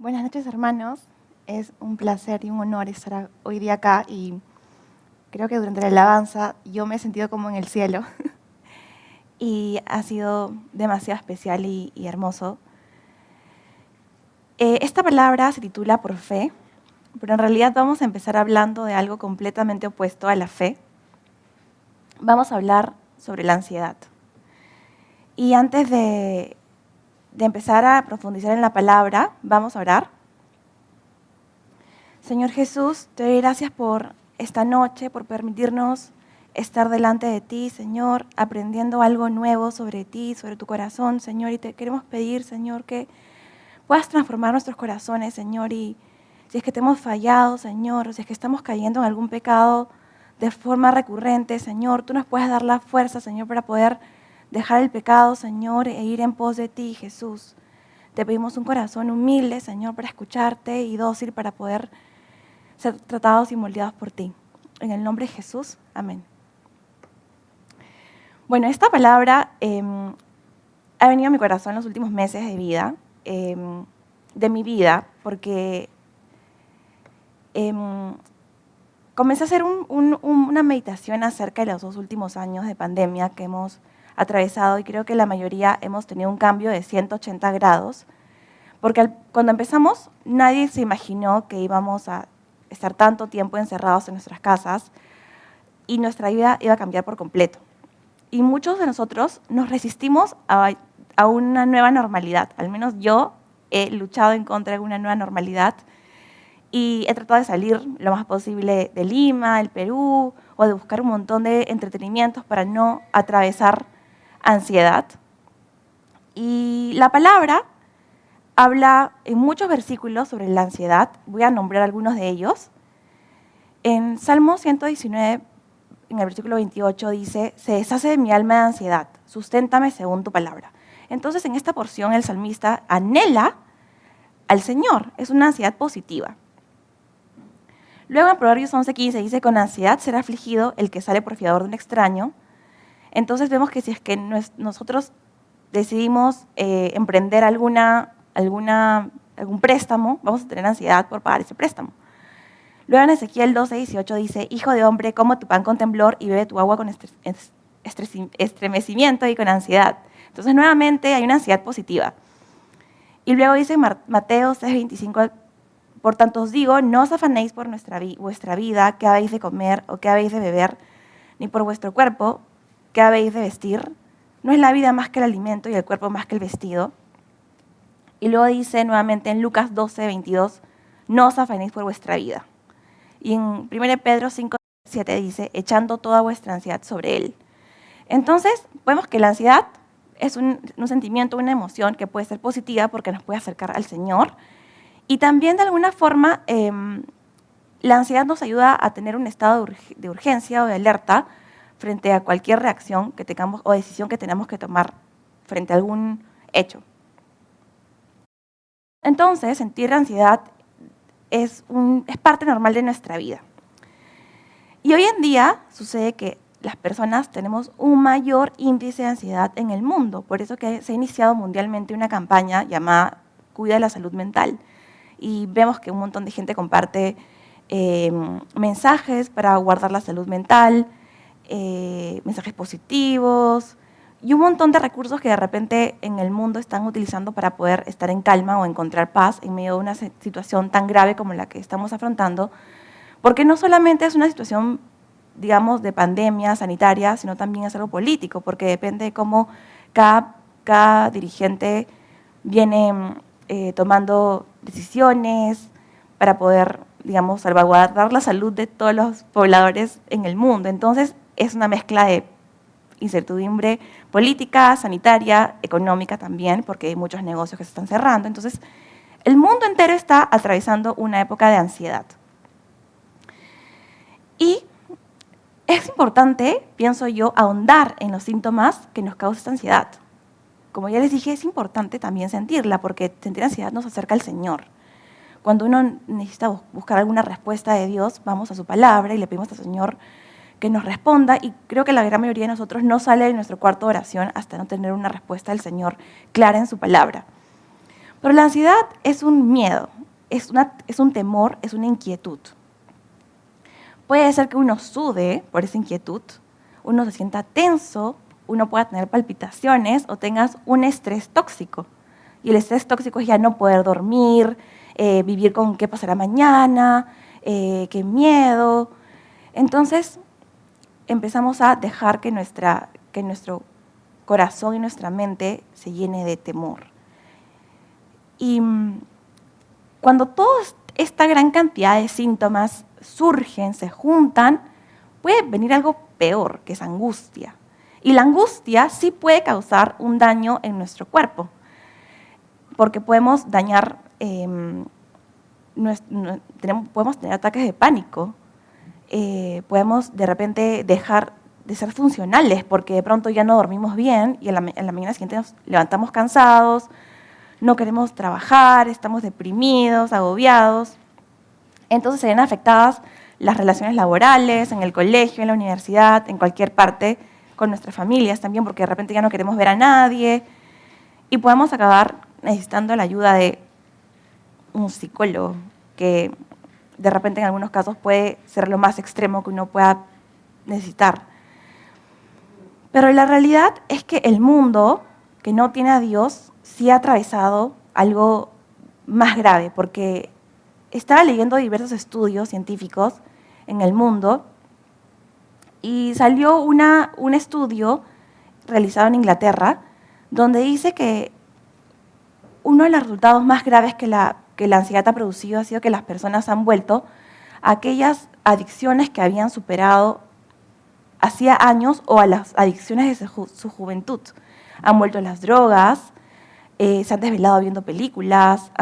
Buenas noches, hermanos. Es un placer y un honor estar hoy día acá y creo que durante la alabanza yo me he sentido como en el cielo y ha sido demasiado especial y hermoso. Esta palabra se titula por fe, pero en realidad vamos a empezar hablando de algo completamente opuesto a la fe. Vamos a hablar sobre la ansiedad. Y antes de empezar a profundizar en la palabra, vamos a orar. Señor Jesús, te doy gracias por esta noche, por permitirnos estar delante de ti, Señor, aprendiendo algo nuevo sobre ti, sobre tu corazón, Señor, y te queremos pedir, Señor, que puedas transformar nuestros corazones, Señor, y si es que te hemos fallado, Señor, o si es que estamos cayendo en algún pecado de forma recurrente, Señor, tú nos puedes dar la fuerza, Señor, para poder dejar el pecado, Señor, e ir en pos de ti, Jesús. Te pedimos un corazón humilde, Señor, para escucharte y dócil para poder ser tratados y moldeados por ti. En el nombre de Jesús, amén. Bueno, esta palabra ha venido a mi corazón en los últimos meses de vida, de mi vida, porque comencé a hacer una meditación acerca de los 2 últimos años de pandemia que hemos atravesado y creo que la mayoría hemos tenido un cambio de 180 grados, porque cuando empezamos nadie se imaginó que íbamos a estar tanto tiempo encerrados en nuestras casas y nuestra vida iba a cambiar por completo. Y muchos de nosotros nos resistimos a una nueva normalidad. Al menos yo he luchado en contra de una nueva normalidad y he tratado de salir lo más posible de Lima, del Perú, o de buscar un montón de entretenimientos para no atravesar ansiedad. Y la palabra habla en muchos versículos sobre la ansiedad. Voy a nombrar algunos de ellos. En Salmo 119, en el versículo 28, dice: se deshace de mi alma de ansiedad, susténtame según tu palabra. Entonces, en esta porción, el salmista anhela al Señor. Es una ansiedad positiva. Luego, en Proverbios 11:15, dice: con ansiedad será afligido el que sale por fiador de un extraño. Entonces, vemos que si es que nosotros decidimos emprender algún préstamo, vamos a tener ansiedad por pagar ese préstamo. Luego en Ezequiel 12:18 dice: hijo de hombre, come tu pan con temblor y bebe tu agua con estremecimiento y con ansiedad. Entonces nuevamente hay una ansiedad positiva. Y luego dice Mateo 6:25: por tanto os digo, no os afanéis por vuestra vida, qué habéis de comer o qué habéis de beber, ni por vuestro cuerpo, qué habéis de vestir. No es la vida más que el alimento y el cuerpo más que el vestido. Y luego dice nuevamente en Lucas 12:22: no os afanéis por vuestra vida. Y en 1 Pedro 5:7 dice: echando toda vuestra ansiedad sobre Él. Entonces, vemos que la ansiedad es un sentimiento, una emoción que puede ser positiva porque nos puede acercar al Señor. Y también, de alguna forma, la ansiedad nos ayuda a tener un estado de urgencia o de alerta frente a cualquier reacción que tengamos o decisión que tenemos que tomar frente a algún hecho. Entonces, sentir ansiedad es parte normal de nuestra vida. Y hoy en día sucede que las personas tenemos un mayor índice de ansiedad en el mundo. Por eso que se ha iniciado mundialmente una campaña llamada Cuida la Salud Mental. Y vemos que un montón de gente comparte mensajes para guardar la salud mental, mensajes positivos y un montón de recursos que de repente en el mundo están utilizando para poder estar en calma o encontrar paz en medio de una situación tan grave como la que estamos afrontando, porque no solamente es una situación, digamos, de pandemia sanitaria, sino también es algo político, porque depende de cómo cada dirigente viene tomando decisiones para poder, digamos, salvaguardar la salud de todos los pobladores en el mundo. Entonces, es una mezcla de incertidumbre política, sanitaria, económica también, porque hay muchos negocios que se están cerrando. Entonces, el mundo entero está atravesando una época de ansiedad. Y es importante, pienso yo, ahondar en los síntomas que nos causa esta ansiedad. Como ya les dije, es importante también sentirla, porque sentir ansiedad nos acerca al Señor. Cuando uno necesita buscar alguna respuesta de Dios, vamos a su palabra y le pedimos al Señor que nos responda, y creo que la gran mayoría de nosotros no sale de nuestro cuarto de oración hasta no tener una respuesta del Señor clara en su palabra. Pero la ansiedad es un miedo, es un temor, es una inquietud. Puede ser que uno sude por esa inquietud, uno se sienta tenso, uno pueda tener palpitaciones o tengas un estrés tóxico. Y el estrés tóxico es ya no poder dormir, vivir con qué pasará mañana, qué miedo. Entonces empezamos a dejar que nuestro corazón y nuestra mente se llene de temor. Y cuando toda esta gran cantidad de síntomas surgen, se juntan, puede venir algo peor, que es angustia. Y la angustia sí puede causar un daño en nuestro cuerpo, porque podemos dañar, podemos tener ataques de pánico, podemos de repente dejar de ser funcionales, porque de pronto ya no dormimos bien y en la mañana siguiente nos levantamos cansados, no queremos trabajar, estamos deprimidos, agobiados. Entonces se ven afectadas las relaciones laborales, en el colegio, en la universidad, en cualquier parte, con nuestras familias también, porque de repente ya no queremos ver a nadie y podemos acabar necesitando la ayuda de un psicólogo, que de repente en algunos casos puede ser lo más extremo que uno pueda necesitar. Pero la realidad es que el mundo que no tiene a Dios sí ha atravesado algo más grave, porque estaba leyendo diversos estudios científicos en el mundo y salió un estudio realizado en Inglaterra donde dice que uno de los resultados más graves que la ansiedad ha producido ha sido que las personas han vuelto a aquellas adicciones que habían superado hacía años o a las adicciones de su juventud. Han vuelto a las drogas, se han desvelado viendo películas,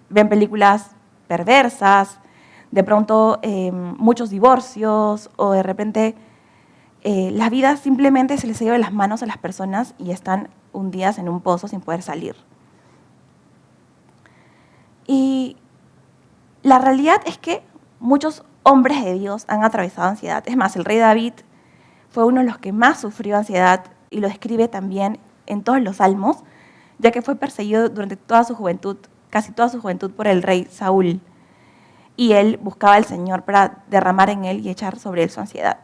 ven películas perversas, de pronto muchos divorcios o de repente la vida simplemente se les ha ido de las manos a las personas y están hundidas en un pozo sin poder salir. Y la realidad es que muchos hombres de Dios han atravesado ansiedad. Es más, el rey David fue uno de los que más sufrió ansiedad y lo describe también en todos los salmos, ya que fue perseguido durante toda su juventud, casi toda su juventud, por el rey Saúl. Y él buscaba al Señor para derramar en él y echar sobre él su ansiedad.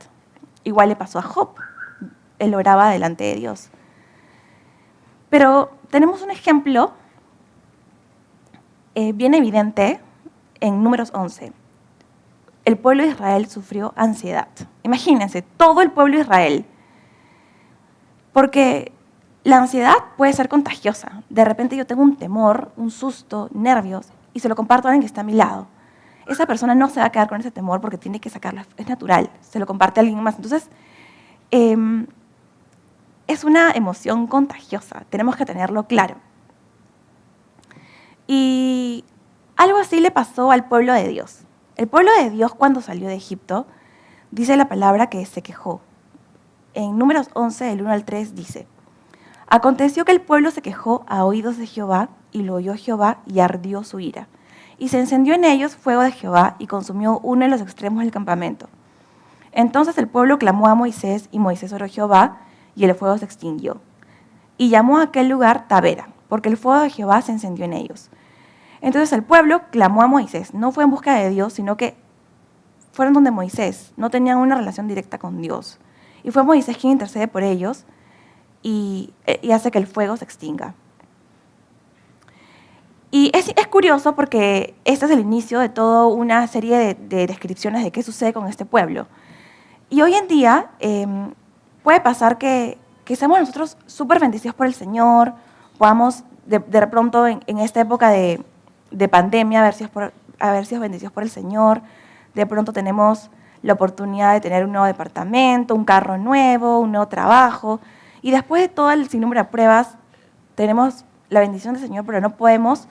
Igual le pasó a Job. Él oraba delante de Dios. Pero tenemos un ejemplo bien evidente en Números 11. El pueblo de Israel sufrió ansiedad. Imagínense, todo el pueblo de Israel. Porque la ansiedad puede ser contagiosa. De repente yo tengo un temor, un susto, nervios, y se lo comparto a alguien que está a mi lado. Esa persona no se va a quedar con ese temor porque tiene que sacarlo, es natural, se lo comparte a alguien más. Entonces, es una emoción contagiosa, tenemos que tenerlo claro. Y algo así le pasó al pueblo de Dios. El pueblo de Dios, cuando salió de Egipto, dice la palabra que se quejó. En Números 11, del 1 al 3, dice: aconteció que el pueblo se quejó a oídos de Jehová, y lo oyó Jehová, y ardió su ira. Y se encendió en ellos fuego de Jehová, y consumió uno de los extremos del campamento. Entonces el pueblo clamó a Moisés, y Moisés oró a Jehová, y el fuego se extinguió. Y llamó a aquel lugar Tabera, porque el fuego de Jehová se encendió en ellos. Entonces el pueblo clamó a Moisés, no fue en busca de Dios, sino que fueron donde Moisés, no tenían una relación directa con Dios. Y fue Moisés quien intercede por ellos y hace que el fuego se extinga. Y es curioso porque este es el inicio de toda una serie de descripciones de qué sucede con este pueblo. Y hoy en día puede pasar que seamos nosotros súper bendecidos por el Señor, podamos de pronto en esta época de pandemia haber sido bendecidos por el Señor, de pronto tenemos la oportunidad de tener un nuevo departamento, un carro nuevo, un nuevo trabajo, y después de todo el sinnúmero de pruebas tenemos la bendición del Señor, pero no podemos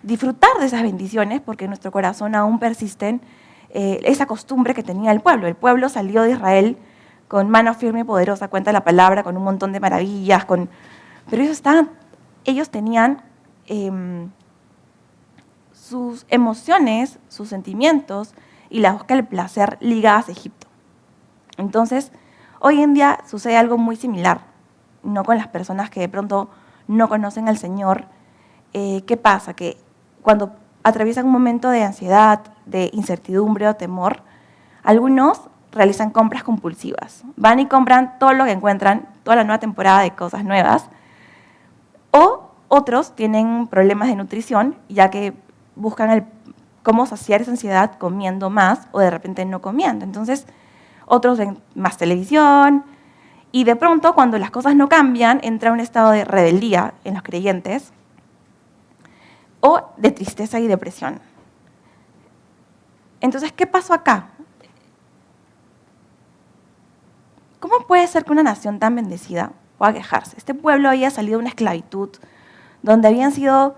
disfrutar de esas bendiciones porque en nuestro corazón aún persisten esa costumbre que tenía el pueblo. El pueblo salió de Israel con mano firme y poderosa, cuenta la palabra, con un montón de maravillas, pero ellos tenían sus emociones, sus sentimientos y la búsqueda del placer ligadas a Egipto. Entonces, hoy en día sucede algo muy similar, no con las personas que de pronto no conocen al Señor, ¿qué pasa? Que cuando atraviesan un momento de ansiedad, de incertidumbre o temor, algunos realizan compras compulsivas. Van y compran todo lo que encuentran, toda la nueva temporada de cosas nuevas. O otros tienen problemas de nutrición, ya que buscan cómo saciar esa ansiedad comiendo más o de repente no comiendo. Entonces, otros ven más televisión y de pronto, cuando las cosas no cambian, entra un estado de rebeldía en los creyentes o de tristeza y depresión. Entonces, ¿qué pasó acá? ¿Cómo puede ser que una nación tan bendecida pueda quejarse? Este pueblo había salido de una esclavitud donde habían sido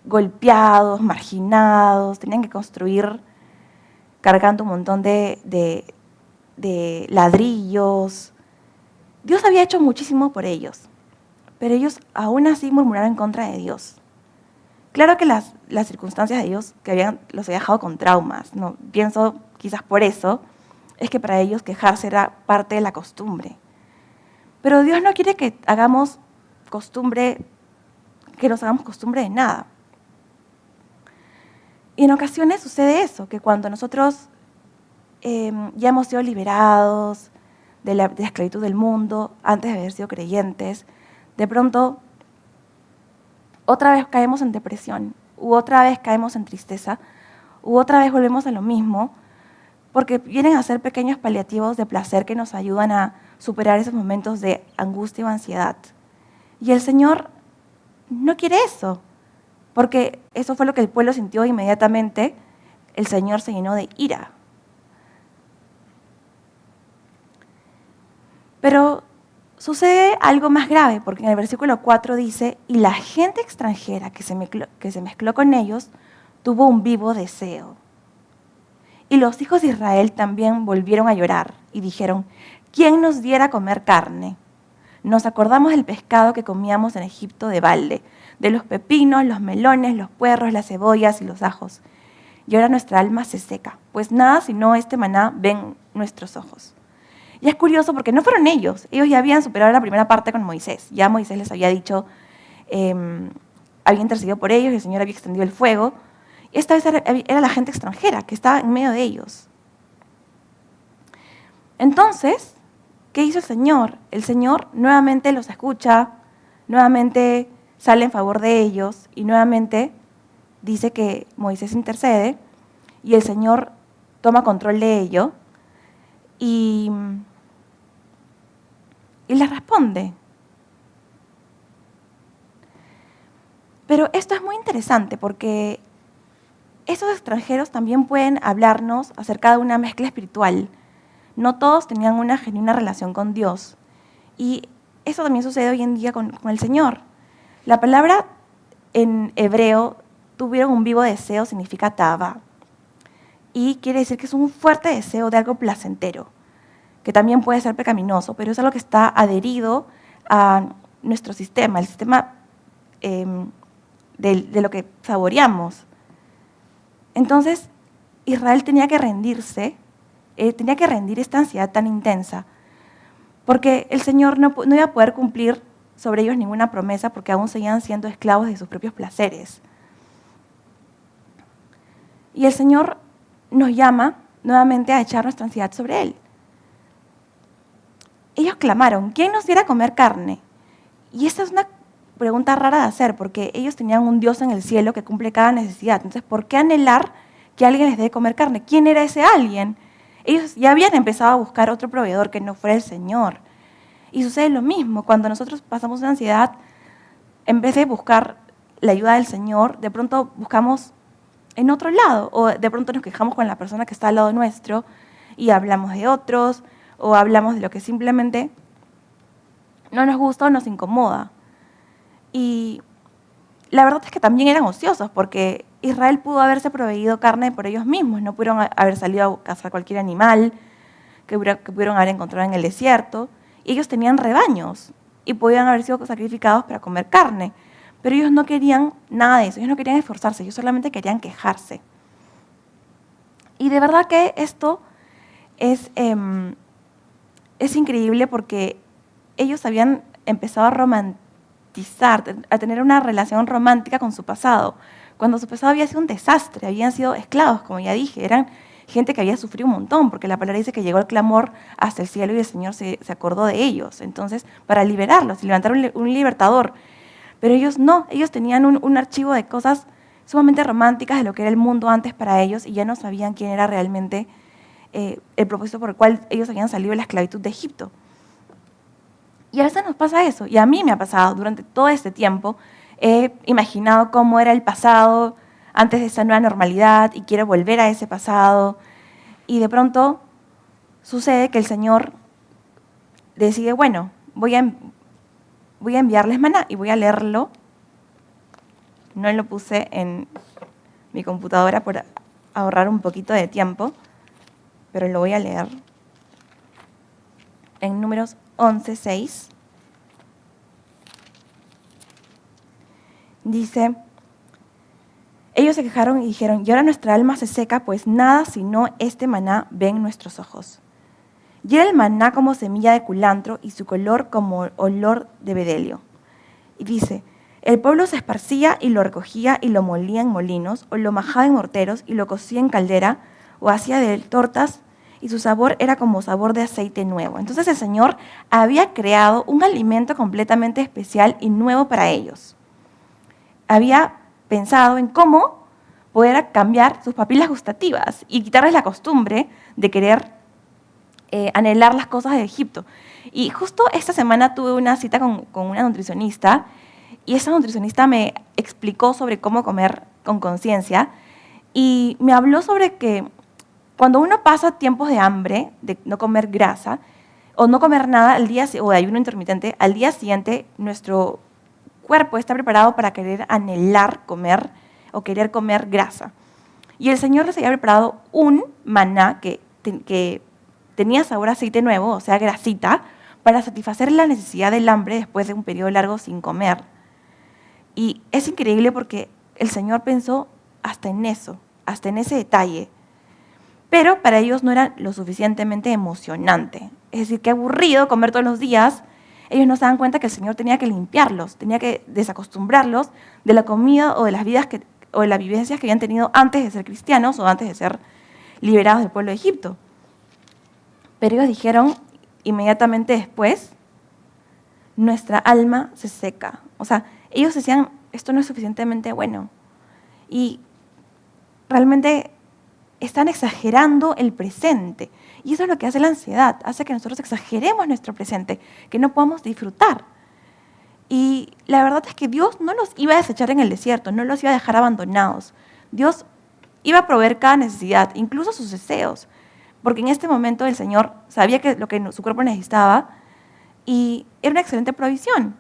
golpeados, marginados, tenían que construir cargando un montón de ladrillos. Dios había hecho muchísimo por ellos, pero ellos aún así murmuraron en contra de Dios. Claro que las circunstancias de ellos que los había dejado con traumas, ¿no? Pienso quizás por eso, es que para ellos quejarse era parte de la costumbre. Pero Dios no quiere que nos hagamos costumbre de nada. Y en ocasiones sucede eso, que cuando nosotros ya hemos sido liberados de la esclavitud del mundo, antes de haber sido creyentes, de pronto otra vez caemos en depresión, u otra vez caemos en tristeza, u otra vez volvemos a lo mismo, porque vienen a ser pequeños paliativos de placer que nos ayudan a superar esos momentos de angustia o ansiedad. Y el Señor no quiere eso, porque eso fue lo que el pueblo sintió inmediatamente. El Señor se llenó de ira. Pero sucede algo más grave, porque en el versículo 4 dice, y la gente extranjera que se mezcló con ellos tuvo un vivo deseo. Y los hijos de Israel también volvieron a llorar y dijeron, ¿quién nos diera a comer carne? Nos acordamos del pescado que comíamos en Egipto de balde, de los pepinos, los melones, los puerros, las cebollas y los ajos. Y ahora nuestra alma se seca, pues nada sino este maná ven nuestros ojos. Y es curioso porque no fueron ellos ya habían superado la primera parte con Moisés. Ya Moisés les había dicho, había intercedido por ellos y el Señor había extendido el fuego. Esta vez era la gente extranjera que estaba en medio de ellos. Entonces, ¿qué hizo el Señor? El Señor nuevamente los escucha, nuevamente sale en favor de ellos y nuevamente dice que Moisés intercede y el Señor toma control de ello y les responde. Pero esto es muy interesante porque esos extranjeros también pueden hablarnos acerca de una mezcla espiritual. No todos tenían una genuina relación con Dios. Y eso también sucede hoy en día con el Señor. La palabra en hebreo, tuvieron un vivo deseo, significa tava. Y quiere decir que es un fuerte deseo de algo placentero, que también puede ser pecaminoso, pero es algo que está adherido a nuestro sistema, el sistema de lo que saboreamos. Entonces, Israel tenía que rendirse, tenía que rendir esta ansiedad tan intensa, porque el Señor no iba a poder cumplir sobre ellos ninguna promesa porque aún seguían siendo esclavos de sus propios placeres. Y el Señor nos llama nuevamente a echar nuestra ansiedad sobre Él. Ellos clamaron, ¿quién nos diera a comer carne? Y esta es una pregunta rara de hacer, porque ellos tenían un Dios en el cielo que cumple cada necesidad. Entonces, ¿por qué anhelar que alguien les dé de comer carne? ¿Quién era ese alguien? Ellos ya habían empezado a buscar otro proveedor que no fuera el Señor. Y sucede lo mismo, cuando nosotros pasamos una ansiedad, en vez de buscar la ayuda del Señor, de pronto buscamos en otro lado, o de pronto nos quejamos con la persona que está al lado nuestro y hablamos de otros, o hablamos de lo que simplemente no nos gusta o nos incomoda. Y la verdad es que también eran ociosos, porque Israel pudo haberse proveído carne por ellos mismos, no pudieron haber salido a cazar cualquier animal que pudieron haber encontrado en el desierto. Ellos tenían rebaños y podían haber sido sacrificados para comer carne, pero ellos no querían nada de eso, ellos no querían esforzarse, ellos solamente querían quejarse. Y de verdad que esto es increíble porque ellos habían empezado a romantizar, a tener una relación romántica con su pasado, cuando su pasado había sido un desastre, habían sido esclavos, como ya dije, eran gente que había sufrido un montón, porque la palabra dice que llegó el clamor hasta el cielo y el Señor se acordó de ellos, entonces, para liberarlos y levantar un libertador. Pero ellos no, ellos tenían un archivo de cosas sumamente románticas de lo que era el mundo antes para ellos y ya no sabían quién era realmente el propósito por el cual ellos habían salido de la esclavitud de Egipto. Y a veces nos pasa eso, y a mí me ha pasado durante todo este tiempo. He imaginado cómo era el pasado antes de esa nueva normalidad y quiero volver a ese pasado. Y de pronto sucede que el Señor decide, bueno, voy a enviarles maná y voy a leerlo. No lo puse en mi computadora por ahorrar un poquito de tiempo, pero lo voy a leer. En Números 11:6 dice, ellos se quejaron y dijeron, y ahora nuestra alma se seca, pues nada sino este maná ven nuestros ojos. Y era el maná como semilla de culantro y su color como olor de bedelio. Y dice, el pueblo se esparcía y lo recogía y lo molía en molinos, o lo majaba en morteros y lo cocía en caldera, o hacía de él tortas, y su sabor era como sabor de aceite nuevo. Entonces el Señor había creado un alimento completamente especial y nuevo para ellos. Había pensado en cómo poder cambiar sus papilas gustativas y quitarles la costumbre de querer anhelar las cosas de Egipto. Y justo esta semana tuve una cita con una nutricionista y esa nutricionista me explicó sobre cómo comer con conciencia y me habló sobre que cuando uno pasa tiempos de hambre, de no comer grasa o no comer nada o de ayuno intermitente, al día siguiente nuestro cuerpo está preparado para querer anhelar comer o querer comer grasa. Y el Señor les había preparado un maná que tenía sabor a aceite nuevo, o sea, grasita, para satisfacer la necesidad del hambre después de un periodo largo sin comer. Y es increíble porque el Señor pensó hasta en eso, hasta en ese detalle. Pero para ellos no era lo suficientemente emocionante. Es decir, qué aburrido comer todos los días. Ellos no se dan cuenta que el Señor tenía que limpiarlos, tenía que desacostumbrarlos de la comida o de las vidas o de las vivencias que habían tenido antes de ser cristianos o antes de ser liberados del pueblo de Egipto. Pero ellos dijeron inmediatamente después, nuestra alma se seca. O sea, ellos decían, esto no es suficientemente bueno. Y realmente están exagerando el presente. Y eso es lo que hace la ansiedad, hace que nosotros exageremos nuestro presente, que no podamos disfrutar. Y la verdad es que Dios no los iba a desechar en el desierto, no los iba a dejar abandonados. Dios iba a proveer cada necesidad, incluso sus deseos, porque en este momento el Señor sabía que lo que su cuerpo necesitaba y era una excelente provisión.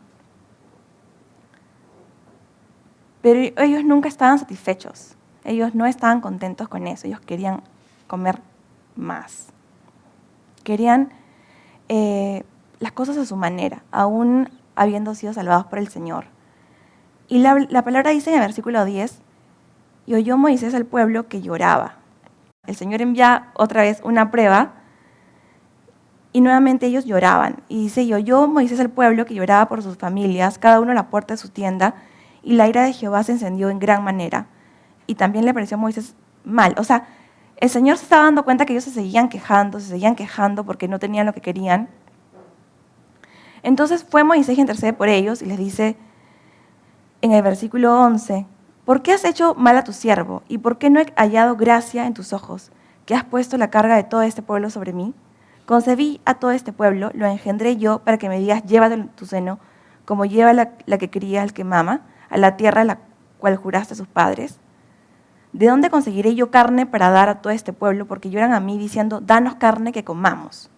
Pero ellos nunca estaban satisfechos. Ellos no estaban contentos con eso, ellos querían comer más. Querían las cosas a su manera, aún habiendo sido salvados por el Señor. Y la palabra dice en el versículo 10, y oyó Moisés al pueblo que lloraba. El Señor envía otra vez una prueba y nuevamente ellos lloraban. Y dice, y oyó Moisés al pueblo que lloraba por sus familias, cada uno a la puerta de su tienda, y la ira de Jehová se encendió en gran manera. Y también le pareció a Moisés mal. O sea, el Señor se estaba dando cuenta que ellos se seguían quejando porque no tenían lo que querían. Entonces fue Moisés y intercede por ellos y les dice en el versículo 11, ¿por qué has hecho mal a tu siervo? ¿Y por qué no he hallado gracia en tus ojos, que has puesto la carga de todo este pueblo sobre mí? Concebí a todo este pueblo, lo engendré yo para que me digas, llévate en tu seno, como lleva la que cría el que mama, a la tierra a la cual juraste a sus padres. ¿De dónde conseguiré yo carne para dar a todo este pueblo? Porque lloran a mí diciendo, danos carne que comamos.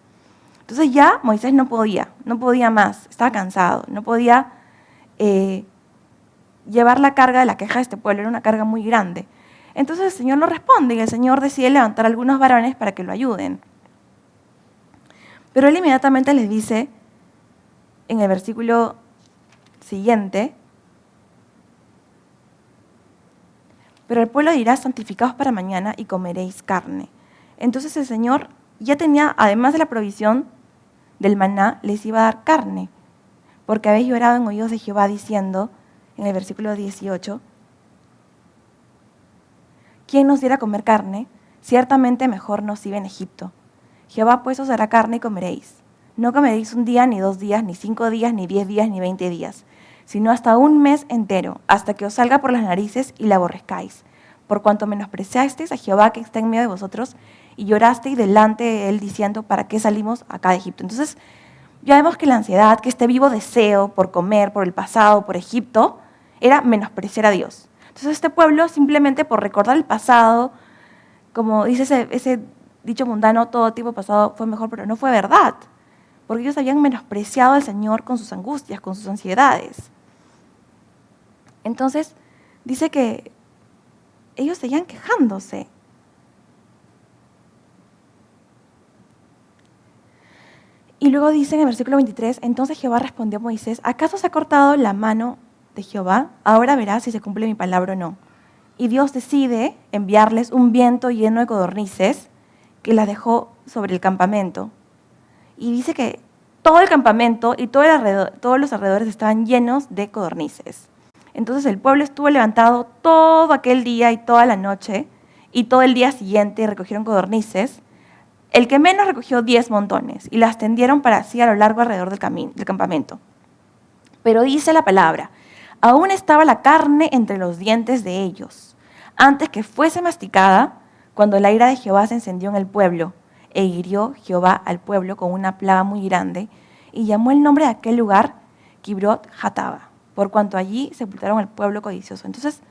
Entonces ya Moisés no podía más, estaba cansado, no podía llevar la carga de la queja de este pueblo, era una carga muy grande. Entonces el Señor no responde y el Señor decide levantar a algunos varones para que lo ayuden. Pero Él inmediatamente les dice, en el versículo siguiente, pero el pueblo dirá, santificaos para mañana y comeréis carne. Entonces el Señor ya tenía, además de la provisión del maná, les iba a dar carne, porque habéis llorado en oídos de Jehová diciendo, en el versículo 18, ¿quién nos diera a comer carne? Ciertamente mejor nos iba en Egipto. Jehová pues os dará carne y comeréis. No comeréis un día, ni 2 días, ni 5 días, ni 10 días, ni 20 días, sino hasta un mes entero, hasta que os salga por las narices y la aborrezcáis, por cuanto menospreciasteis a Jehová que está en medio de vosotros, y llorasteis delante de él diciendo, ¿para qué salimos acá de Egipto? Entonces, ya vemos que la ansiedad, que este vivo deseo por comer, por el pasado, por Egipto, era menospreciar a Dios. Entonces este pueblo, simplemente por recordar el pasado, como dice ese dicho mundano, todo tiempo pasado fue mejor, pero no fue verdad, porque ellos habían menospreciado al Señor con sus angustias, con sus ansiedades. Entonces, dice que ellos seguían quejándose. Y luego dice en el versículo 23, entonces Jehová respondió a Moisés, ¿acaso se ha cortado la mano de Jehová? Ahora verás si se cumple mi palabra o no. Y Dios decide enviarles un viento lleno de codornices que las dejó sobre el campamento. Y dice que todo el campamento y todos los alrededores estaban llenos de codornices. Entonces el pueblo estuvo levantado todo aquel día y toda la noche, y todo el día siguiente recogieron codornices. El que menos recogió 10 montones, y las tendieron para sí a lo largo alrededor del campamento. Pero dice la palabra, aún estaba la carne entre los dientes de ellos, antes que fuese masticada, cuando la ira de Jehová se encendió en el pueblo, e hirió Jehová al pueblo con una plaga muy grande, y llamó el nombre de aquel lugar Kibrot Hataba, por cuanto allí sepultaron al pueblo codicioso. Entonces,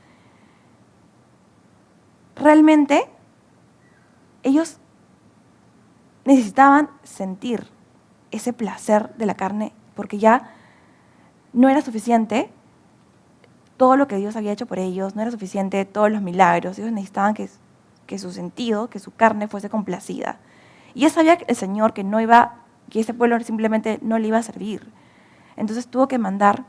realmente, ellos necesitaban sentir ese placer de la carne, porque ya no era suficiente todo lo que Dios había hecho por ellos, no era suficiente todos los milagros. Ellos necesitaban que su sentido, que su carne fuese complacida. Y ya sabía el Señor que ese pueblo simplemente no le iba a servir. Entonces tuvo que mandar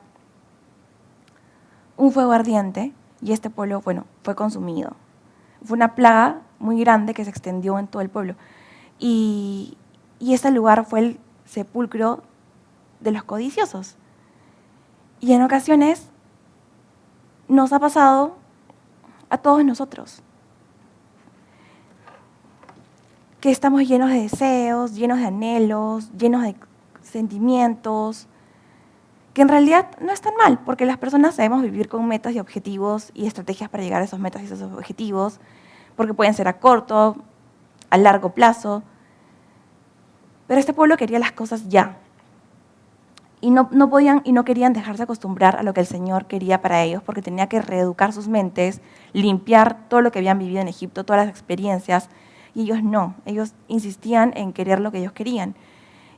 un fuego ardiente y este pueblo, fue consumido. Fue una plaga muy grande que se extendió en todo el pueblo. Y ese lugar fue el sepulcro de los codiciosos. Y en ocasiones nos ha pasado a todos nosotros, que estamos llenos de deseos, llenos de anhelos, llenos de sentimientos, que en realidad no están mal, porque las personas sabemos vivir con metas y objetivos y estrategias para llegar a esos metas y esos objetivos, porque pueden ser a corto, a largo plazo. Pero este pueblo quería las cosas ya. Y no podían y no querían dejarse acostumbrar a lo que el Señor quería para ellos, porque tenía que reeducar sus mentes, limpiar todo lo que habían vivido en Egipto, todas las experiencias. Y ellos no, ellos insistían en querer lo que ellos querían.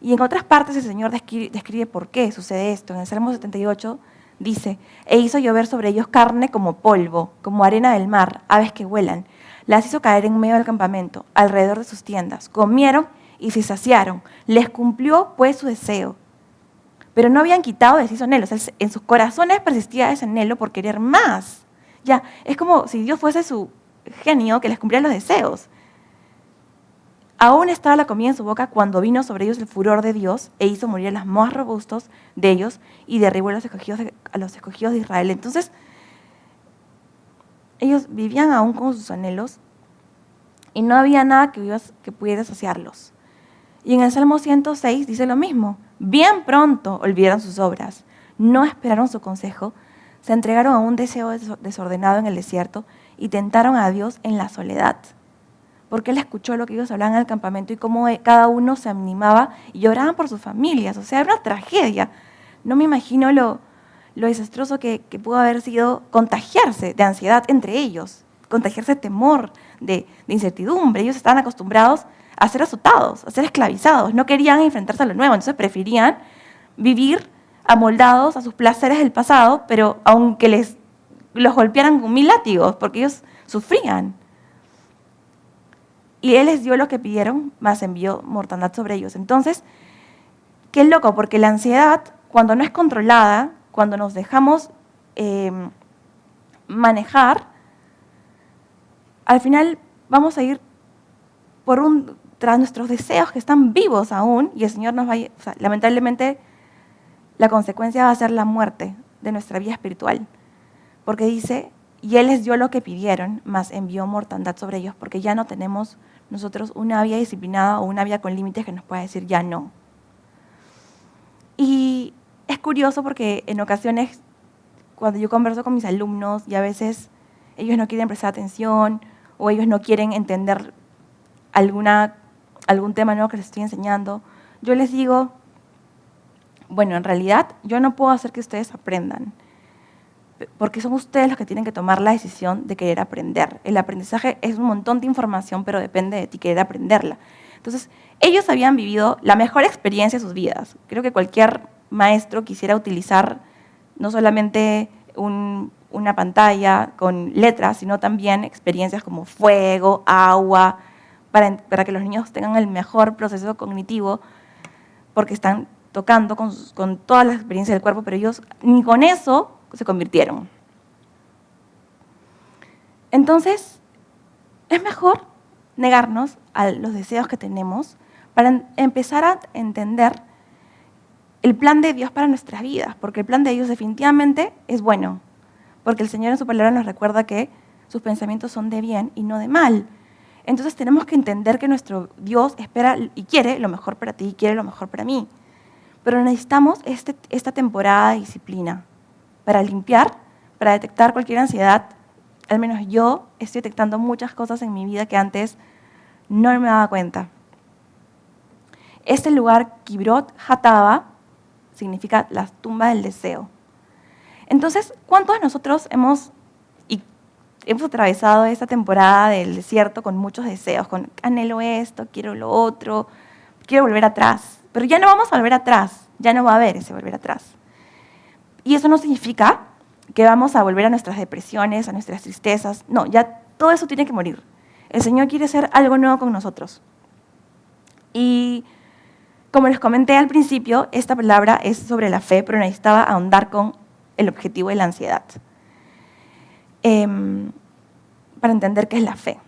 Y en otras partes el Señor describe por qué sucede esto. En el Salmo 78 dice, e hizo llover sobre ellos carne como polvo, como arena del mar, aves que vuelan. Las hizo caer en medio del campamento, alrededor de sus tiendas. Comieron y se saciaron. Les cumplió pues su deseo. Pero no habían quitado de sí su anhelo. O sea, en sus corazones persistía ese anhelo por querer más. Ya, es como si Dios fuese su genio que les cumplía los deseos. Aún estaba la comida en su boca cuando vino sobre ellos el furor de Dios e hizo morir a los más robustos de ellos y derribó a los escogidos de Israel. Entonces, ellos vivían aún con sus anhelos y no había nada que pudiera saciarlos. Y en el Salmo 106 dice lo mismo. Bien pronto olvidaron sus obras, no esperaron su consejo, se entregaron a un deseo desordenado en el desierto y tentaron a Dios en la soledad. Porque él escuchó lo que ellos hablaban en el campamento y cómo cada uno se animaba y lloraban por sus familias. O sea, era una tragedia. No me imagino lo desastroso que pudo haber sido contagiarse de ansiedad entre ellos, contagiarse de temor, de incertidumbre. Ellos estaban acostumbrados a ser azotados, a ser esclavizados. No querían enfrentarse a lo nuevo, entonces preferían vivir amoldados a sus placeres del pasado, pero aunque los golpearan con 1000 látigos, porque ellos sufrían. Y Él les dio lo que pidieron, mas envió mortandad sobre ellos. Entonces, qué loco, porque la ansiedad, cuando no es controlada, cuando nos dejamos manejar, al final vamos a ir tras nuestros deseos que están vivos aún, y el Señor lamentablemente la consecuencia va a ser la muerte de nuestra vida espiritual. Porque dice, y Él les dio lo que pidieron, mas envió mortandad sobre ellos, porque ya no tenemos nosotros una vida disciplinada o una vida con límites que nos pueda decir ya no. Y es curioso porque en ocasiones, cuando yo converso con mis alumnos y a veces ellos no quieren prestar atención o ellos no quieren entender algún tema nuevo que les estoy enseñando, yo les digo, bueno, en realidad yo no puedo hacer que ustedes aprendan, porque son ustedes los que tienen que tomar la decisión de querer aprender. El aprendizaje es un montón de información, pero depende de ti querer aprenderla. Entonces, ellos habían vivido la mejor experiencia de sus vidas. Creo que cualquier maestro quisiera utilizar no solamente una pantalla con letras, sino también experiencias como fuego, agua, para que los niños tengan el mejor proceso cognitivo, porque están tocando con todas las experiencias del cuerpo, pero ellos ni con eso se convirtieron. Entonces, es mejor negarnos a los deseos que tenemos para empezar a entender el plan de Dios para nuestras vidas, porque el plan de Dios definitivamente es bueno, porque el Señor en su palabra nos recuerda que sus pensamientos son de bien y no de mal. Entonces tenemos que entender que nuestro Dios espera y quiere lo mejor para ti y quiere lo mejor para mí. Pero necesitamos esta temporada de disciplina para limpiar, para detectar cualquier ansiedad. Al menos yo estoy detectando muchas cosas en mi vida que antes no me daba cuenta. Este lugar, Kibrot Hatava, significa la tumba del deseo. Entonces, ¿cuántos de nosotros hemos atravesado esta temporada del desierto con muchos deseos, con anhelo esto, quiero lo otro, quiero volver atrás? Pero ya no vamos a volver atrás, ya no va a haber ese volver atrás. Y eso no significa que vamos a volver a nuestras depresiones, a nuestras tristezas. No, ya todo eso tiene que morir. El Señor quiere hacer algo nuevo con nosotros. Y como les comenté al principio, esta palabra es sobre la fe, pero necesitaba ahondar con el objetivo de la ansiedad. Para entender qué es la fe.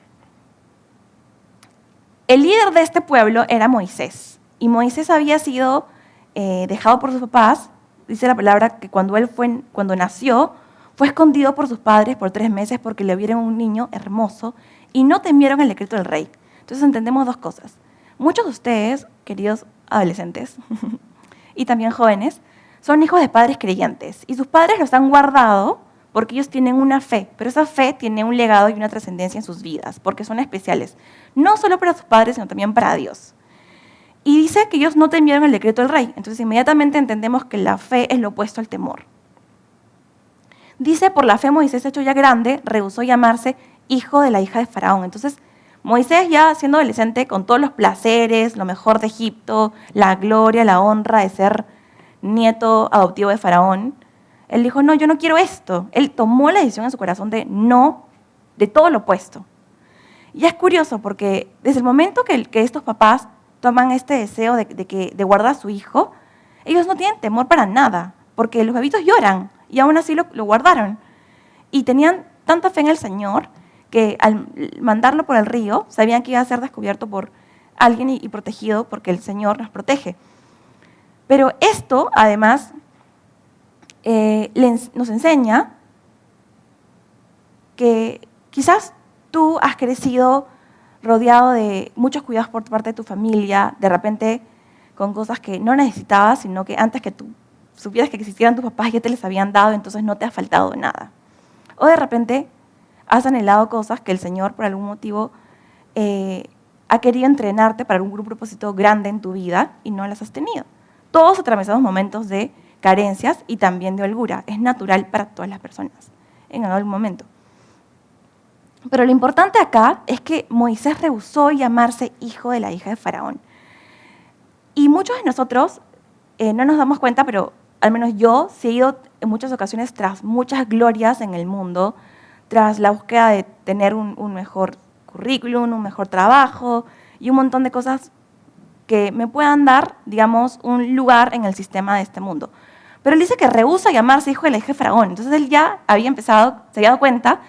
El líder de este pueblo era Moisés. Y Moisés había sido dejado por sus papás. Dice la palabra que cuando nació, fue escondido por sus padres por 3 meses porque le vieron un niño hermoso y no temieron el decreto del rey. Entonces entendemos 2 cosas. Muchos de ustedes, queridos adolescentes y también jóvenes, son hijos de padres creyentes y sus padres los han guardado porque ellos tienen una fe, pero esa fe tiene un legado y una trascendencia en sus vidas, porque son especiales, no solo para sus padres, sino también para Dios. Y dice que ellos no temieron el decreto del rey. Entonces inmediatamente entendemos que la fe es lo opuesto al temor. Dice, por la fe Moisés, hecho ya grande, rehusó llamarse hijo de la hija de Faraón. Entonces Moisés, ya siendo adolescente, con todos los placeres, lo mejor de Egipto, la gloria, la honra de ser nieto adoptivo de Faraón, él dijo, no, yo no quiero esto. Él tomó la decisión en su corazón de no, de todo lo opuesto. Y es curioso porque desde el momento que estos papás toman este deseo de guardar a su hijo, ellos no tienen temor para nada, porque los bebitos lloran y aún así lo guardaron. Y tenían tanta fe en el Señor que al mandarlo por el río, sabían que iba a ser descubierto por alguien y protegido porque el Señor nos protege. Pero esto, además, nos enseña que quizás tú has crecido rodeado de muchos cuidados por parte de tu familia, de repente con cosas que no necesitabas, sino que antes que tú supieras que existieran tus papás ya te les habían dado, entonces no te ha faltado nada. O de repente has anhelado cosas que el Señor por algún motivo ha querido entrenarte para algún propósito grande en tu vida y no las has tenido. Todos atravesamos momentos de carencias y también de holgura. Es natural para todas las personas en algún momento. Pero lo importante acá es que Moisés rehusó llamarse hijo de la hija de Faraón. Y muchos de nosotros no nos damos cuenta, pero al menos yo sí he ido en muchas ocasiones tras muchas glorias en el mundo, tras la búsqueda de tener un mejor currículum, un mejor trabajo y un montón de cosas que me puedan dar, digamos, un lugar en el sistema de este mundo. Pero él dice que rehúsa llamarse hijo de la hija de Faraón. Entonces él ya había empezado, se había dado cuenta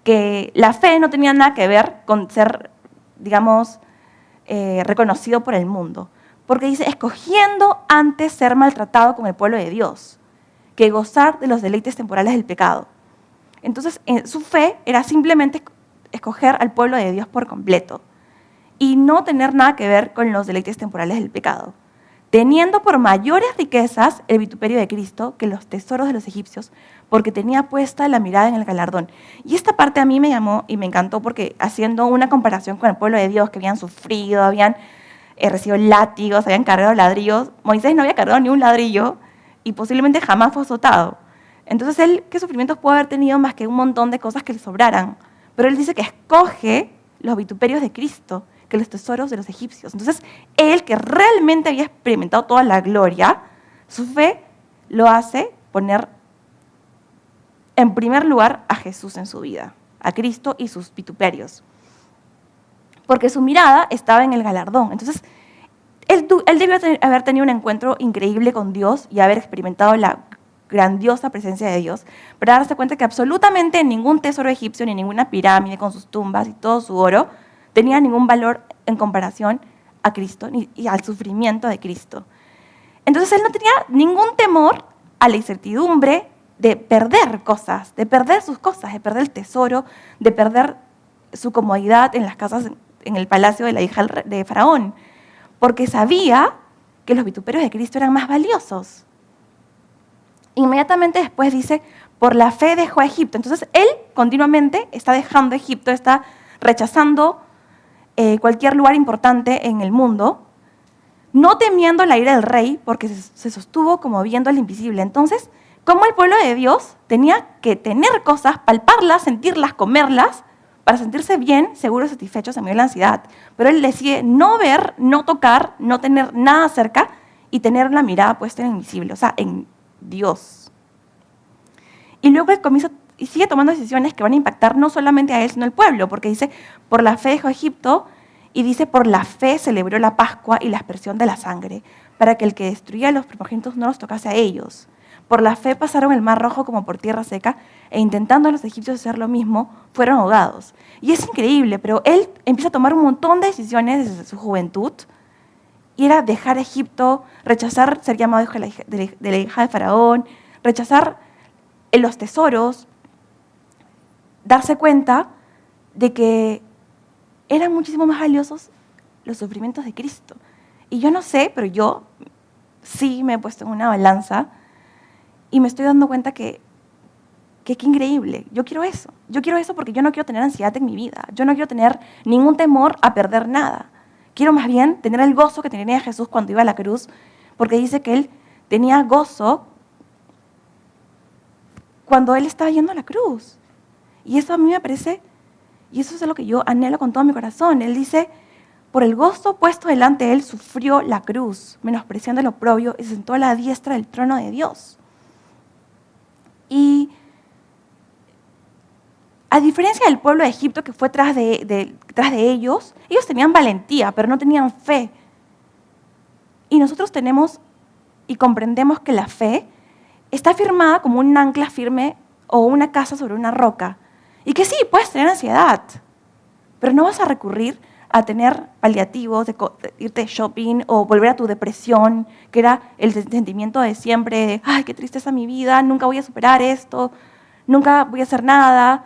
que la fe no tenía nada que ver con ser, digamos, reconocido por el mundo. porque dice, escogiendo antes ser maltratado con el pueblo de Dios, que gozar de los deleites temporales del pecado. Entonces, su fe era simplemente escoger al pueblo de Dios por completo y no tener nada que ver con los deleites temporales del pecado, teniendo por mayores riquezas el vituperio de Cristo que los tesoros de los egipcios, porque tenía puesta la mirada en el galardón. Y esta parte a mí me llamó y me encantó porque haciendo una comparación con el pueblo de Dios, que habían sufrido, habían recibido látigos, habían cargado ladrillos, Moisés no había cargado ni un ladrillo y posiblemente jamás fue azotado. Entonces él, ¿qué sufrimientos puede haber tenido más que un montón de cosas que le sobraran? Pero él dice que escoge los vituperios de Cristo, que los tesoros de los egipcios. Entonces, él, que realmente había experimentado toda la gloria, su fe lo hace poner en primer lugar a Jesús en su vida, a Cristo y sus vituperios. Porque su mirada estaba en el galardón. Entonces, él debió haber tenido un encuentro increíble con Dios y haber experimentado la grandiosa presencia de Dios, para darse cuenta que absolutamente ningún tesoro egipcio, ni ninguna pirámide con sus tumbas y todo su oro, tenía ningún valor en comparación a Cristo y al sufrimiento de Cristo. Entonces él no tenía ningún temor a la incertidumbre de perder cosas, de perder sus cosas, de perder el tesoro, de perder su comodidad en las casas, en el palacio de la hija de Faraón, porque sabía que los vituperios de Cristo eran más valiosos. Inmediatamente después dice, por la fe dejó a Egipto. Entonces él continuamente está dejando Egipto, está rechazando cualquier lugar importante en el mundo, no temiendo la ira del rey, porque se sostuvo como viendo al invisible. Entonces, como el pueblo de Dios tenía que tener cosas, palparlas, sentirlas, comerlas, para sentirse bien, seguro, satisfecho, en medio de la ansiedad. Pero él decide no ver, no tocar, no tener nada cerca y tener la mirada puesta en el invisible, o sea, en Dios. Y luego él comienza y sigue tomando decisiones que van a impactar no solamente a él, sino al pueblo, porque dice, por la fe dejó Egipto, y dice, por la fe celebró la Pascua y la aspersión de la sangre, para que el que destruía a los primogénitos no los tocase a ellos. Por la fe pasaron el mar rojo como por tierra seca, e intentando los egipcios hacer lo mismo, fueron ahogados. Y es increíble, pero él empieza a tomar un montón de decisiones desde su juventud, y era dejar Egipto, rechazar ser llamado hijo de la hija de Faraón, rechazar los tesoros, darse cuenta de que eran muchísimo más valiosos los sufrimientos de Cristo. Y yo no sé, pero yo sí me he puesto en una balanza y me estoy dando cuenta que qué increíble. Yo quiero eso. Yo quiero eso porque yo no quiero tener ansiedad en mi vida. Yo no quiero tener ningún temor a perder nada. Quiero más bien tener el gozo que tenía Jesús cuando iba a la cruz, porque dice que él tenía gozo cuando él estaba yendo a la cruz. Y eso a mí me parece, y eso es lo que yo anhelo con todo mi corazón. Él dice, por el gozo puesto delante de él, sufrió la cruz, menospreciando el oprobio, y se sentó a la diestra del trono de Dios. Y a diferencia del pueblo de Egipto que fue tras de ellos tenían valentía, pero no tenían fe. Y nosotros tenemos y comprendemos que la fe está firmada como un ancla firme o una casa sobre una roca. Y que sí, puedes tener ansiedad, pero no vas a recurrir a tener paliativos, de irte de shopping o volver a tu depresión, que era el sentimiento de siempre, de, ay, qué tristeza mi vida, nunca voy a superar esto, nunca voy a hacer nada,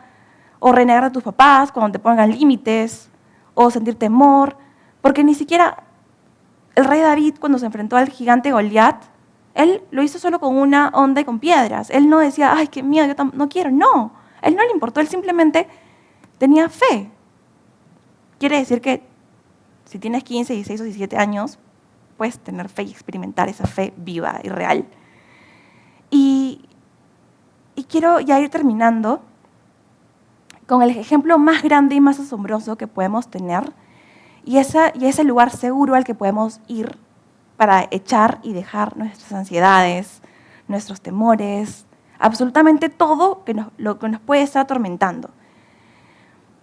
o renegar a tus papás cuando te pongan límites, o sentir temor, porque ni siquiera el rey David, cuando se enfrentó al gigante Goliat, él lo hizo solo con una onda y con piedras. Él no decía, ay, qué miedo, yo no quiero, no. Él no le importó, él simplemente tenía fe. Quiere decir que si tienes 15, 16 o 17 años, puedes tener fe y experimentar esa fe viva y real. Y quiero ya ir terminando con el ejemplo más grande y más asombroso que podemos tener, y ese lugar seguro al que podemos ir para echar y dejar nuestras ansiedades, nuestros temores, absolutamente todo lo que nos puede estar atormentando.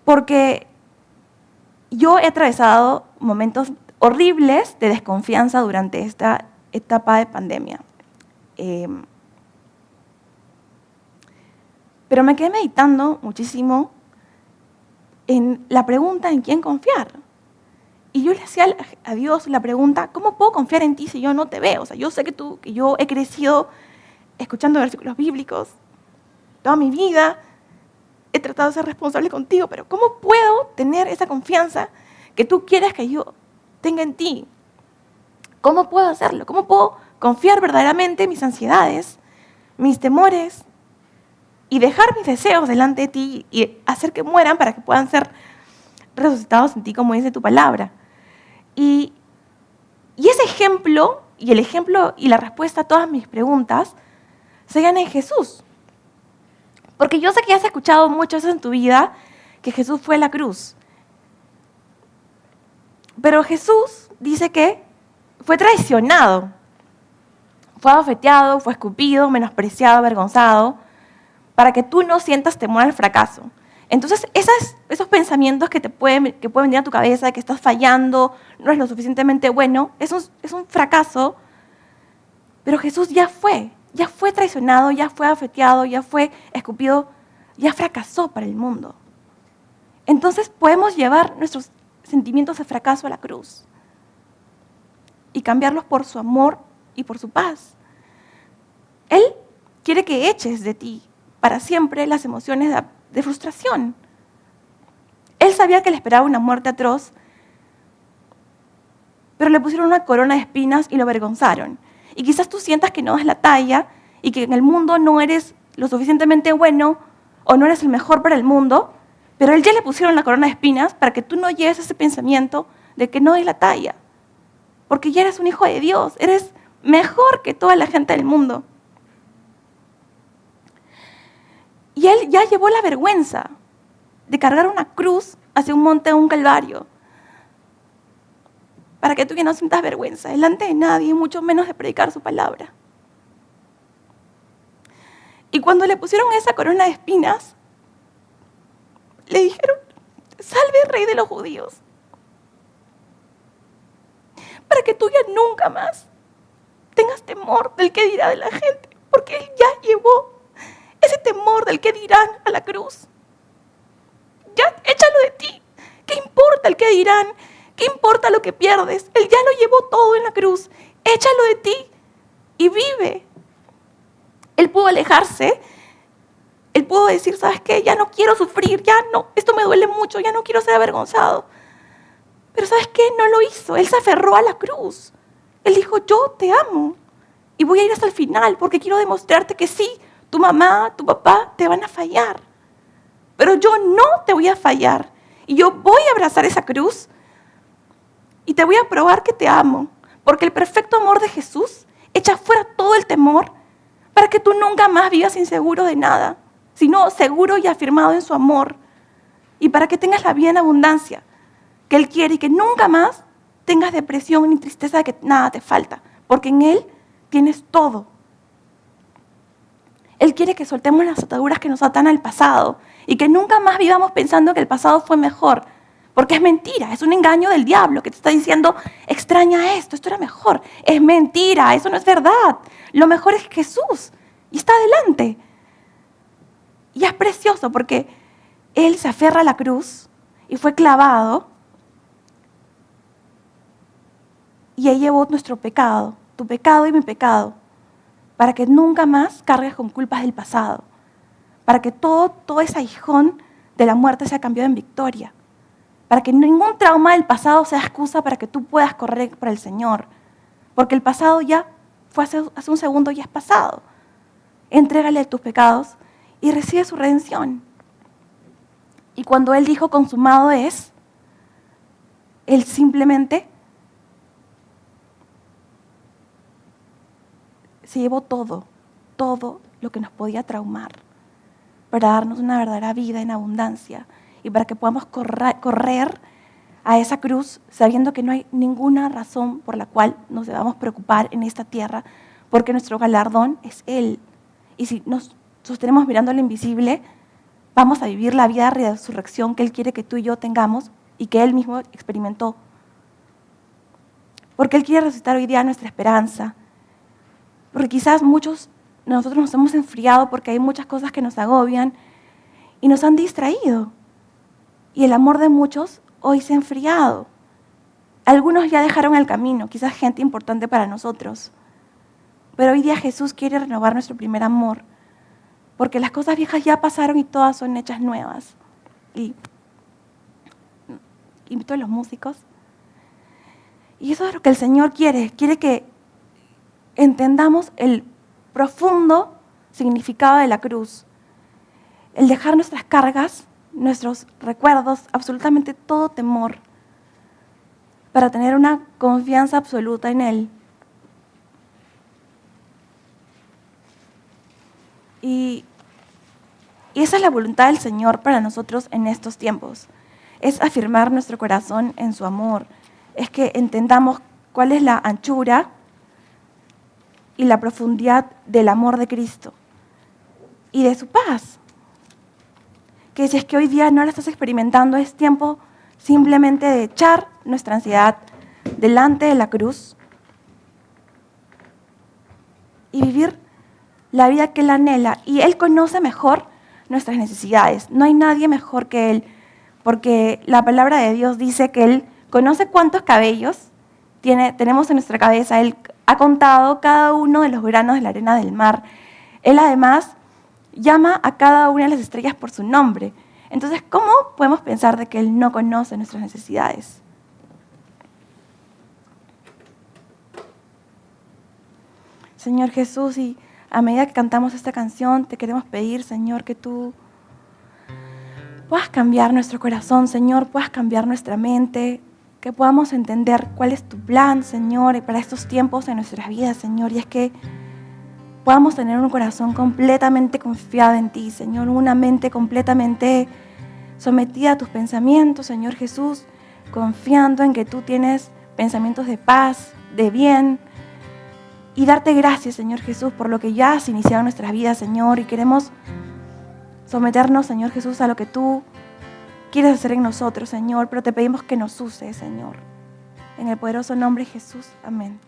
Porque yo he atravesado momentos horribles de desconfianza durante esta etapa de pandemia. Pero me quedé meditando muchísimo en la pregunta en quién confiar. Y yo le hacía a Dios la pregunta, ¿cómo puedo confiar en ti si yo no te veo? O sea, yo sé que yo he crecido escuchando versículos bíblicos toda mi vida, he tratado de ser responsable contigo, pero ¿cómo puedo tener esa confianza que tú quieres que yo tenga en ti? ¿Cómo puedo hacerlo? ¿Cómo puedo confiar verdaderamente en mis ansiedades, mis temores y dejar mis deseos delante de ti y hacer que mueran para que puedan ser resucitados en ti, como dice tu palabra? Y ese ejemplo, y el ejemplo y la respuesta a todas mis preguntas, se hallan en Jesús. Porque yo sé que has escuchado muchas veces en tu vida que Jesús fue a la cruz. Pero Jesús dice que fue traicionado, fue abofeteado, fue escupido, menospreciado, avergonzado, para que tú no sientas temor al fracaso. Entonces, esos pensamientos que pueden venir a tu cabeza de que estás fallando, no eres lo suficientemente bueno, es un fracaso, pero Jesús ya fue traicionado, ya fue abofeteado, ya fue escupido, ya fracasó para el mundo. Entonces, podemos llevar nuestros sentimientos de fracaso a la cruz y cambiarlos por su amor y por su paz. Él quiere que eches de ti para siempre las emociones de frustración. Él sabía que le esperaba una muerte atroz, pero le pusieron una corona de espinas y lo avergonzaron. Y quizás tú sientas que no das la talla y que en el mundo no eres lo suficientemente bueno o no eres el mejor para el mundo, pero a él ya le pusieron la corona de espinas para que tú no lleves ese pensamiento de que no des la talla. Porque ya eres un hijo de Dios, eres mejor que toda la gente del mundo. Y él ya llevó la vergüenza de cargar una cruz hacia un monte o un calvario, para que tú ya no sientas vergüenza delante de nadie, mucho menos de predicar su palabra. Y cuando le pusieron esa corona de espinas, le dijeron, salve Rey de los judíos, para que tú ya nunca más tengas temor del que dirá de la gente, porque él ya llevó ese temor del que dirán a la cruz. Ya, échalo de ti. ¿Qué importa el que dirán? ¿Qué importa lo que pierdes? Él ya lo llevó todo en la cruz. Échalo de ti y vive. Él pudo alejarse. Él pudo decir, ¿sabes qué? Ya no quiero sufrir, ya no, esto me duele mucho, ya no quiero ser avergonzado. Pero ¿sabes qué? No lo hizo. Él se aferró a la cruz. Él dijo, yo te amo y voy a ir hasta el final porque quiero demostrarte que sí, tu mamá, tu papá te van a fallar. Pero yo no te voy a fallar. Y yo voy a abrazar esa cruz y te voy a probar que te amo. Porque el perfecto amor de Jesús echa fuera todo el temor para que tú nunca más vivas inseguro de nada, sino seguro y afirmado en su amor. Y para que tengas la vida en abundancia que Él quiere y que nunca más tengas depresión ni tristeza de que nada te falta. Porque en Él tienes todo. Él quiere que soltemos las ataduras que nos atan al pasado y que nunca más vivamos pensando que el pasado fue mejor. Porque es mentira, es un engaño del diablo que te está diciendo, extraña esto era mejor. Es mentira, eso no es verdad. Lo mejor es Jesús y está adelante. Y es precioso porque Él se aferra a la cruz y fue clavado y Él llevó nuestro pecado, tu pecado y mi pecado, para que nunca más cargues con culpas del pasado, para que todo ese aguijón de la muerte sea cambiado en victoria, para que ningún trauma del pasado sea excusa para que tú puedas correr para el Señor, porque el pasado ya fue hace un segundo, ya es pasado. Entrégale tus pecados y recibe su redención. Y cuando Él dijo consumado es, Él simplemente se llevó todo lo que nos podía traumar para darnos una verdadera vida en abundancia y para que podamos correr a esa cruz sabiendo que no hay ninguna razón por la cual nos debamos preocupar en esta tierra, porque nuestro galardón es Él. Y si nos sostenemos mirando lo invisible, vamos a vivir la vida de resurrección que Él quiere que tú y yo tengamos y que Él mismo experimentó. Porque Él quiere resucitar hoy día nuestra esperanza. Porque quizás muchos de nosotros nos hemos enfriado porque hay muchas cosas que nos agobian y nos han distraído. Y el amor de muchos hoy se ha enfriado. Algunos ya dejaron el camino, quizás gente importante para nosotros. Pero hoy día Jesús quiere renovar nuestro primer amor, porque las cosas viejas ya pasaron y todas son hechas nuevas. Y invito a los músicos. Y eso es lo que el Señor quiere que entendamos el profundo significado de la cruz. El dejar nuestras cargas, nuestros recuerdos, absolutamente todo temor, para tener una confianza absoluta en Él. Y esa es la voluntad del Señor para nosotros en estos tiempos. Es afirmar nuestro corazón en su amor. Es que entendamos cuál es la anchura y la profundidad del amor de Cristo y de su paz. Que si es que hoy día no la estás experimentando, es tiempo simplemente de echar nuestra ansiedad delante de la cruz y vivir la vida que Él anhela. Y Él conoce mejor nuestras necesidades. No hay nadie mejor que Él, porque la palabra de Dios dice que Él conoce cuántos cabellos tenemos en nuestra cabeza. Él ha contado cada uno de los granos de la arena del mar. Él además llama a cada una de las estrellas por su nombre. Entonces, ¿cómo podemos pensar de que Él no conoce nuestras necesidades? Señor Jesús, y a medida que cantamos esta canción, te queremos pedir, Señor, que tú puedas cambiar nuestro corazón, Señor, puedas cambiar nuestra mente, que podamos entender cuál es tu plan, Señor, para estos tiempos en nuestras vidas, Señor, y es que podamos tener un corazón completamente confiado en ti, Señor, una mente completamente sometida a tus pensamientos, Señor Jesús, confiando en que tú tienes pensamientos de paz, de bien, y darte gracias, Señor Jesús, por lo que ya has iniciado en nuestras vidas, Señor, y queremos someternos, Señor Jesús, a lo que tú quieres hacer en nosotros, Señor, pero te pedimos que nos uses, Señor. En el poderoso nombre de Jesús, amén.